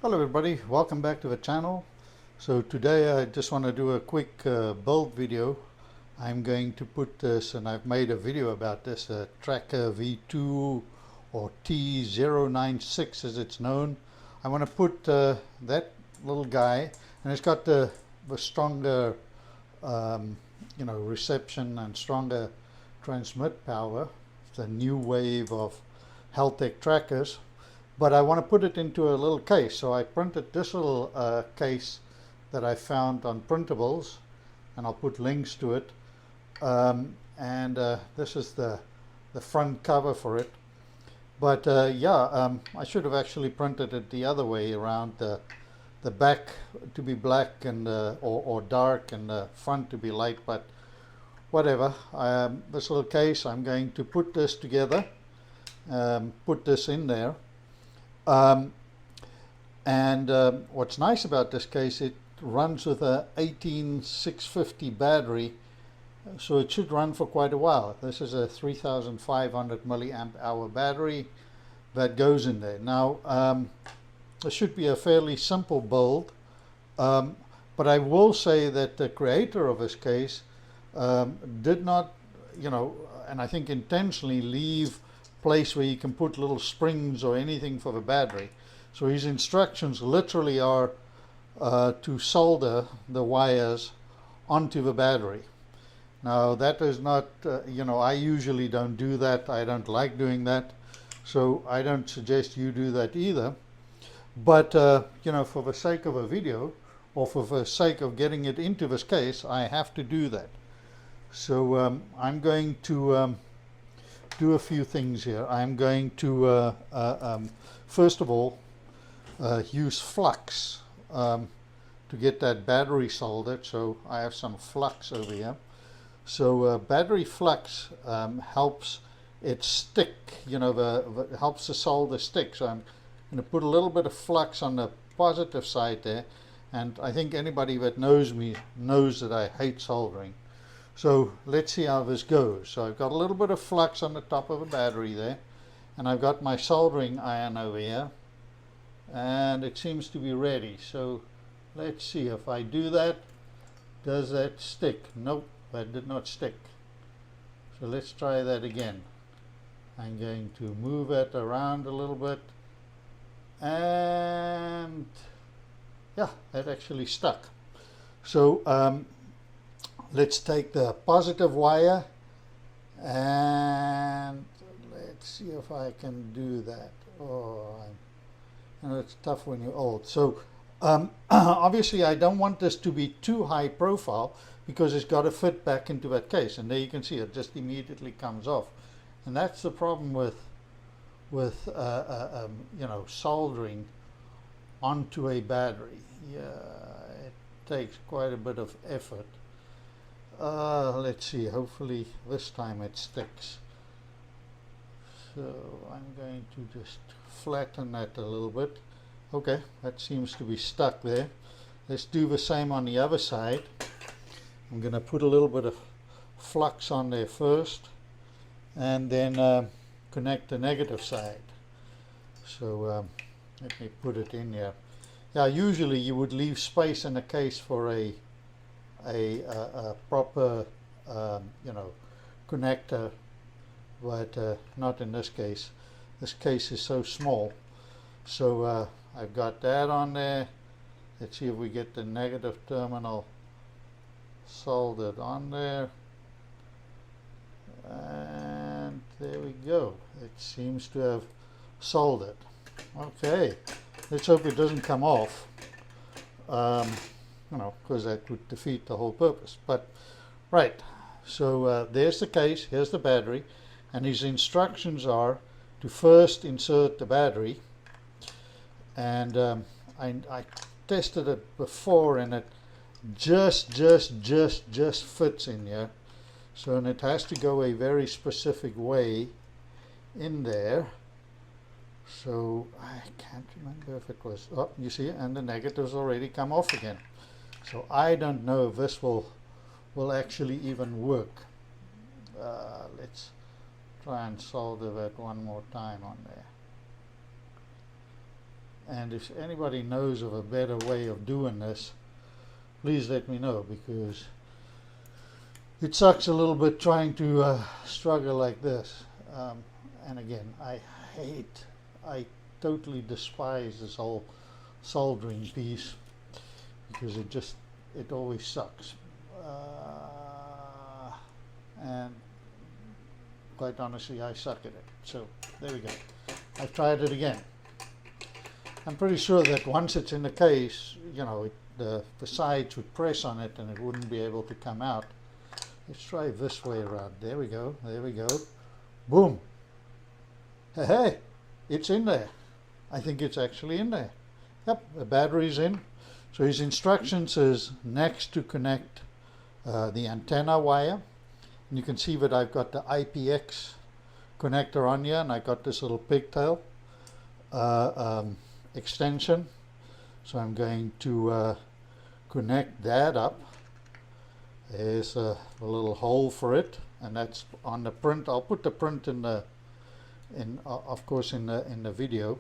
Hello everybody, welcome back to the channel. So today I just want to do a quick build video. I'm going to put this, and I've made a video about this, Tracker V2 or T096 as it's known. I want to put that little guy, and it's got the stronger reception and stronger transmit power. It's a new wave of Heltec trackers. But I want to put it into a little case, so I printed this little case that I found on Printables, and I'll put links to it. This is the front cover for it. But I should have actually printed it the other way around, the back to be black and or dark, and the front to be light. But whatever. This little case, I'm going to put this together, put this in there. What's nice about this case, it runs with a 18650 battery, so it should run for quite a while. This is a 3500 milliamp hour battery that goes in there. Now this should be a fairly simple build, but I will say that the creator of this case did not, and I think intentionally leave place where you can put little springs or anything for the battery. So his instructions literally are to solder the wires onto the battery. Now that is not, I usually don't do that. I don't like doing that, so I don't suggest you do that either. But for the sake of a video, or for the sake of getting it into this case, I have to do that. So I'm going to do a few things here. I'm going to first of all use flux to get that battery soldered. So I have some flux over here. So battery flux helps it stick, helps the solder stick. So I'm going to put a little bit of flux on the positive side there, and I think anybody that knows me knows that I hate soldering. So let's see how this goes. So I've got a little bit of flux on the top of the battery there, and I've got my soldering iron over here, and it seems to be ready. So let's see if I do that. Does that stick? Nope, that did not stick. So let's try that again. I'm going to move it around a little bit, and yeah, that actually stuck. So let's take the positive wire, and let's see if I can do that. Oh, it's tough when you're old. So obviously I don't want this to be too high profile, because it's got to fit back into that case, and there you can see it just immediately comes off. And that's the problem with soldering onto a battery. Yeah, it takes quite a bit of effort. Let's see, hopefully this time it sticks. So I'm going to just flatten that a little bit. Okay, that seems to be stuck there. Let's do the same on the other side. I'm going to put a little bit of flux on there first, and then connect the negative side. So let me put it in here. Yeah, usually you would leave space in the case for a proper connector, but not in this case. This case is so small. So I've got that on there. Let's see if we get the negative terminal soldered on there, and there we go. It seems to have soldered. Okay, let's hope it doesn't come off, because that would defeat the whole purpose. But right, so there's the case, here's the battery, and his instructions are to first insert the battery. And I tested it before, and it just fits in here. So, and it has to go a very specific way in there. So I can't remember if it was, oh, you see, and the negatives already come off again. So I don't know if this will actually even work. Let's try and solder that one more time on there. And if anybody knows of a better way of doing this, please let me know, because it sucks a little bit trying to struggle like this. And again, I totally despise this whole soldering piece, because it always sucks. And quite honestly, I suck at it. So there we go. I've tried it again. I'm pretty sure that once it's in the case, you know, the sides would press on it and it wouldn't be able to come out. Let's try this way around. There we go. There we go. Boom. Hey, it's in there. I think it's actually in there. Yep, the battery's in. So his instructions is next to connect the antenna wire. And you can see that I've got the IPX connector on here, and I got this little pigtail extension. So I'm going to connect that up. There's a little hole for it, and that's on the print. I'll put the print in the of course in the video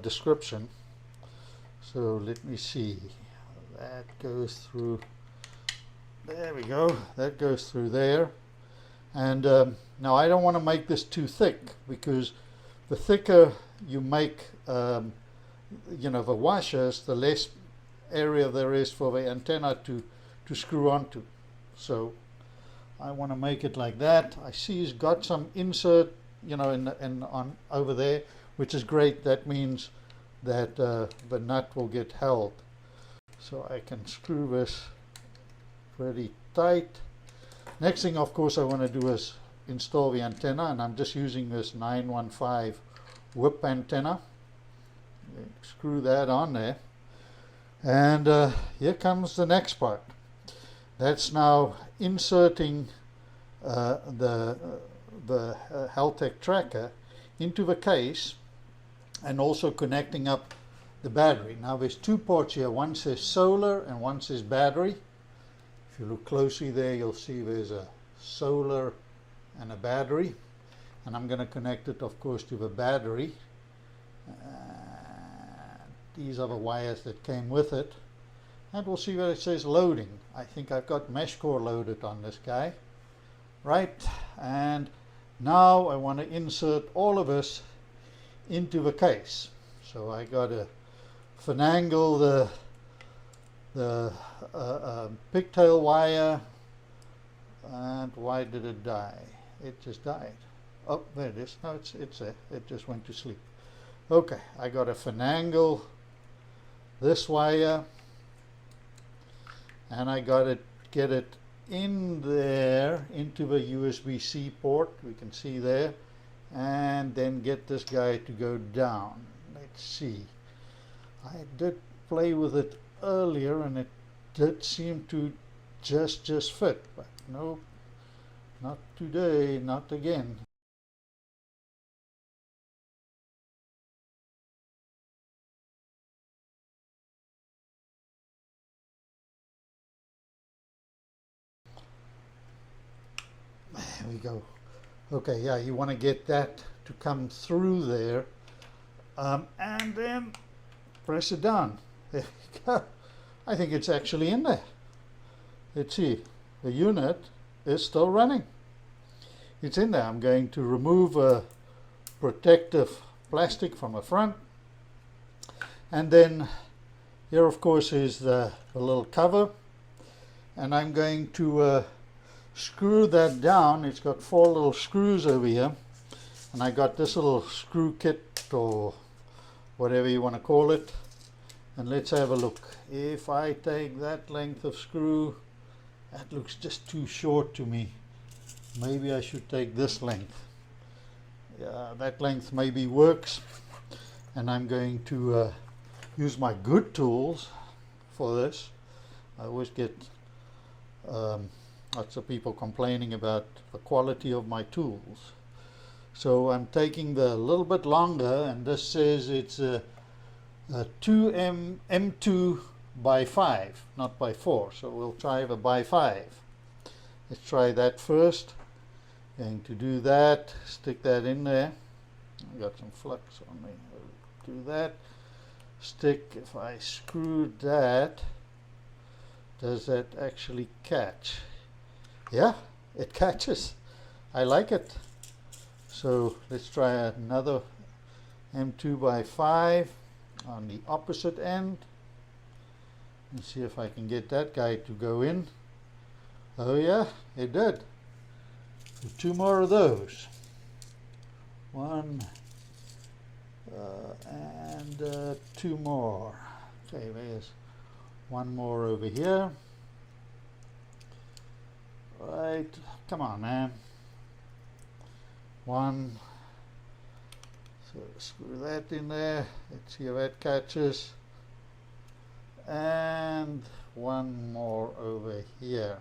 description. So let me see. That goes through. There we go. That goes through there. And now I don't want to make this too thick, because the thicker you make, you know, the washers, the less area there is for the antenna to screw onto. So I want to make it like that. I see he's got some insert, you know, on over there, which is great. That means that the nut will get held. So I can screw this pretty tight. Next thing, of course, I want to do is install the antenna, and I'm just using this 915 whip antenna. Screw that on there, and here comes the next part. That's now inserting the Heltec Tracker into the case, and also connecting up the battery. Now there's two ports here. One says solar and one says battery. If you look closely there, you'll see there's a solar and a battery, and I'm going to connect it, of course, to the battery. These are the wires that came with it, and we'll see where it says loading. I think I've got MeshCore loaded on this guy, right? And now I want to insert all of this into the case. So I got to finagle the pigtail wire. And why did it die? It just died. Oh, there it is. No, it's there. It just went to sleep. Okay, I got to finagle this wire, and I got to get it in there into the USB-C port. We can see there, and then get this guy to go down. Let's see. I did play with it earlier, and it did seem to just fit, but nope, not today, not again. There we go. Okay, yeah, you want to get that to come through there, and then press it down. There you go. I think it's actually in there. Let's see. The unit is still running. It's in there. I'm going to remove a protective plastic from the front, and then here, of course, is the little cover, and I'm going to screw that down. It's got 4 little screws over here, and I got this little screw kit, or whatever you want to call it, and let's have a look. If I take that length of screw, that looks just too short to me. Maybe I should take this length. Yeah, that length maybe works, and I'm going to use my good tools for this. I always get lots of people complaining about the quality of my tools. So I'm taking the little bit longer, and this says it's a 2M2 by 5, not by 4. So we'll try the by 5. Let's try that first. Going to do that, stick that in there. I got some flux on me. screw that stick. If I screw that, does that actually catch? Yeah, it catches. I like it. So let's try another M2x5 on the opposite end and see if I can get that guy to go in. Oh yeah, it did. So 2 more of those. One and 2 more. Okay, there's 1 more over here. Right, come on, man. 1. So screw that in there. Let's see how that catches. And 1 more over here.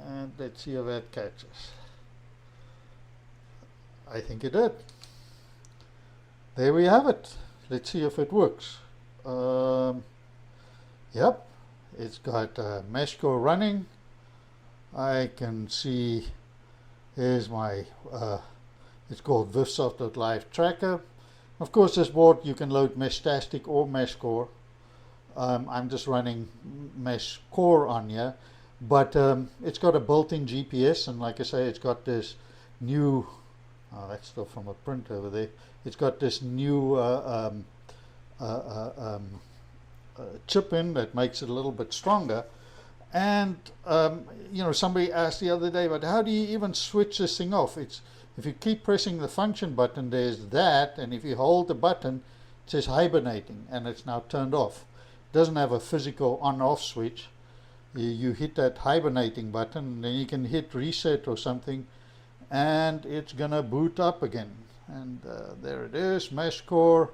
And let's see how that catches. I think it did. There we have it. Let's see if it works. Yep, it's got MeshCore running. I can see, here's my, it's called VivSoft.live tracker. Of course, this board you can load Meshtastic or MeshCore. I'm just running MeshCore on here, but it's got a built-in GPS, and like I say, it's got this new, oh, that's still from a print over there. It's got this new chip in that makes it a little bit stronger. And you know, somebody asked the other day, but how do you even switch this thing off? It's, if you keep pressing the function button, there's that, and if you hold the button, it says hibernating, and it's now turned off. It doesn't have a physical on-off switch. You hit that hibernating button, and then you can hit reset or something, and it's gonna boot up again. And there it is, MeshCore,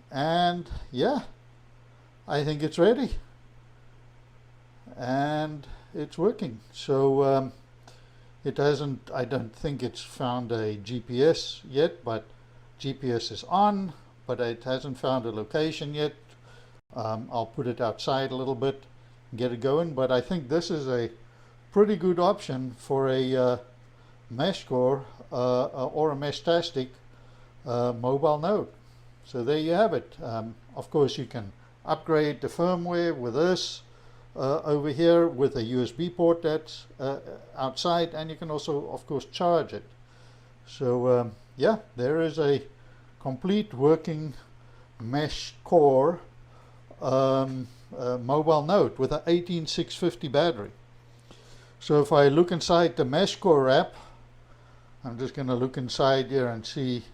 and yeah, I think it's ready. And it's working. So it hasn't, I don't think it's found a GPS yet, but GPS is on, but it hasn't found a location yet. I'll put it outside a little bit and get it going, but I think this is a pretty good option for a MeshCore or a Meshtastic mobile node. So there you have it. Of course, you can upgrade the firmware with this over here with a USB port that's outside, and you can also, of course, charge it. So yeah, there is a complete working MeshCore mobile node with an 18650 battery. So if I look inside the MeshCore app, I'm just going to look inside here and see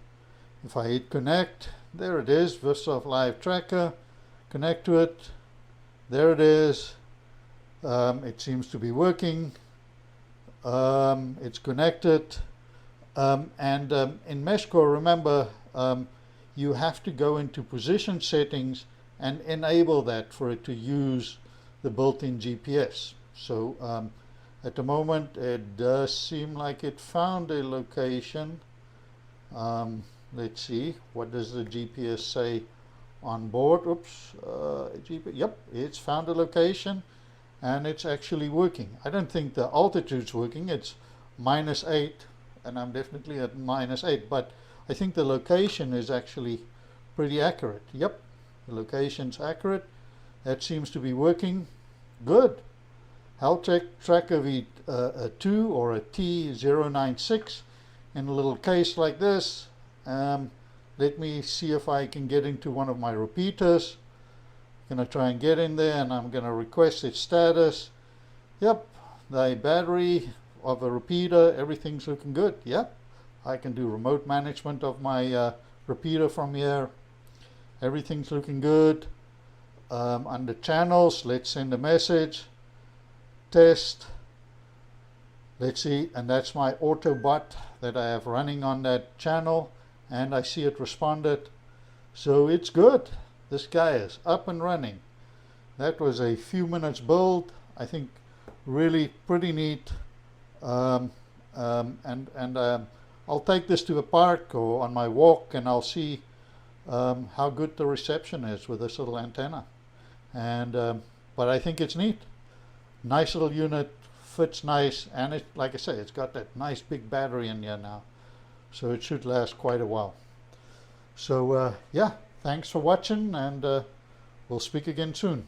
if I hit connect. There it is, VivSoft Live Tracker. Connect to it. There it is. It seems to be working. It's connected. And in MeshCore, remember, you have to go into position settings and enable that for it to use the built-in GPS. So at the moment, it does seem like it found a location. Let's see, what does the GPS say on board? Oops, yep, it's found a location, and it's actually working. I don't think the altitude's working. It's -8, and I'm definitely at -8, but I think the location is actually pretty accurate. Yep, the location's accurate. That seems to be working good. Heltec Tracker V2 or a T096 in a little case like this. Let me see if I can get into one of my repeaters. I'm going to try and get in there, and I'm going to request its status. Yep, the battery of a repeater, everything's looking good. Yep, I can do remote management of my repeater from here. Everything's looking good. Under channels, let's send a message. Test. Let's see, and that's my Autobot that I have running on that channel, and I see it responded. So it's good. This guy is up and running. That was a few minutes build. I think really pretty neat. I'll take this to the park or on my walk, and I'll see how good the reception is with this little antenna. And but I think it's neat. Nice little unit, fits nice, and it, like I say, it's got that nice big battery in here now, so it should last quite a while. So yeah, thanks for watching, and we'll speak again soon.